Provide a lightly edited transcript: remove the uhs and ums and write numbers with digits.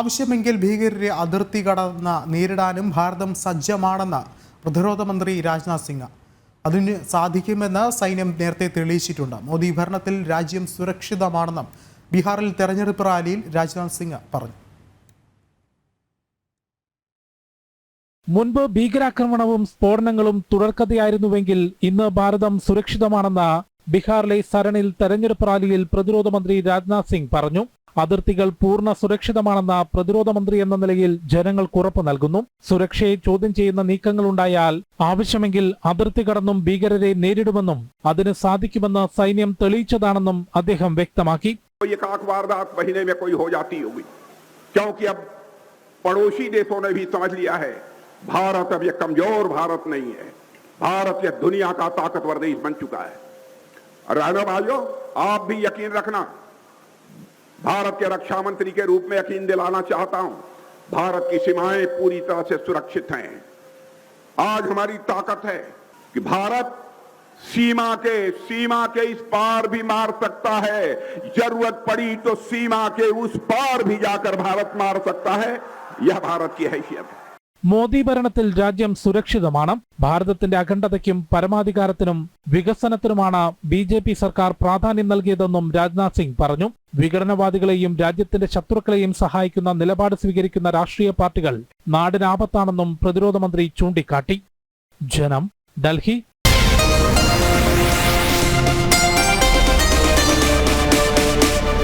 ആവശ്യമെങ്കിൽ ഭീകരരെ അതിർത്തി കടന്ന് നേരിടാനും ഭാരതം സജ്ജമാണെന്ന് പ്രതിരോധ മന്ത്രി രാജ്നാഥ് സിംഗ്. അതിന് സാധിക്കുമെന്ന് സൈന്യം നേരത്തെ തെളിയിച്ചിട്ടുണ്ട്. മോദി ഭരണത്തിൽ രാജ്യം സുരക്ഷിതമാണെന്നും ബീഹാറിൽ തെരഞ്ഞെടുപ്പ് റാലിയിൽ രാജ്നാഥ് സിംഗ് പറഞ്ഞു. മുൻപ് ഭീകരാക്രമണവും സ്ഫോടനങ്ങളും തുടർക്കഥയായിരുന്നുവെങ്കിൽ ഇന്ന് ഭാരതം സുരക്ഷിതമാണെന്ന് ബീഹാറിലെ സരണിൽ തെരഞ്ഞെടുപ്പ് റാലിയിൽ പ്രതിരോധ മന്ത്രി രാജ്നാഥ് സിംഗ് പറഞ്ഞു. അതിർത്തികൾ പൂർണ്ണ സുരക്ഷിതമാണെന്ന പ്രതിരോധ മന്ത്രി എന്ന നിലയിൽ ജനങ്ങൾക്ക് ഉറപ്പ് നൽകുന്നു. സുരക്ഷയെ ചോദ്യം ചെയ്യുന്ന നീക്കങ്ങളുണ്ടായാൽ ആവശ്യമെങ്കിൽ അതിർത്തി കടന്നും ഭീകരരെ നേരിടുമെന്നും അതിന് സാധിക്കുമെന്ന് സൈന്യം തെളിയിച്ചതാണെന്നും അദ്ദേഹം വ്യക്തമാക്കി. भारत अब ये कमजोर भारत नहीं है, भारत ये दुनिया का ताकतवर देश बन चुका है। और रहना भाइयों, आप भी यकीन रखना, भारत के रक्षा मंत्री के रूप में यकीन दिलाना चाहता हूं, भारत की सीमाएं पूरी तरह से सुरक्षित हैं। आज हमारी ताकत है कि भारत सीमा के इस पार भी मार सकता है, जरूरत पड़ी तो सीमा के उस पार भी जाकर भारत मार सकता है। यह भारत की हैसियत है. മോദി ഭരണത്തിൽ രാജ്യം സുരക്ഷിതമാണ്. ഭാരതത്തിന്റെ അഖണ്ഡതയ്ക്കും പരമാധികാരത്തിനും വികസനത്തിനുമാണ് BJP സർക്കാർ പ്രാധാന്യം നൽകിയതെന്നും രാജ്നാഥ് സിംഗ് പറഞ്ഞു. വിഘടനവാദികളെയും രാജ്യത്തിന്റെ ശത്രുക്കളെയും സഹായിക്കുന്ന നിലപാട് സ്വീകരിക്കുന്ന രാഷ്ട്രീയ പാർട്ടികൾ നാടിനാപത്താണെന്നും പ്രതിരോധ മന്ത്രി ചൂണ്ടിക്കാട്ടി. ജനം, ഡൽഹി.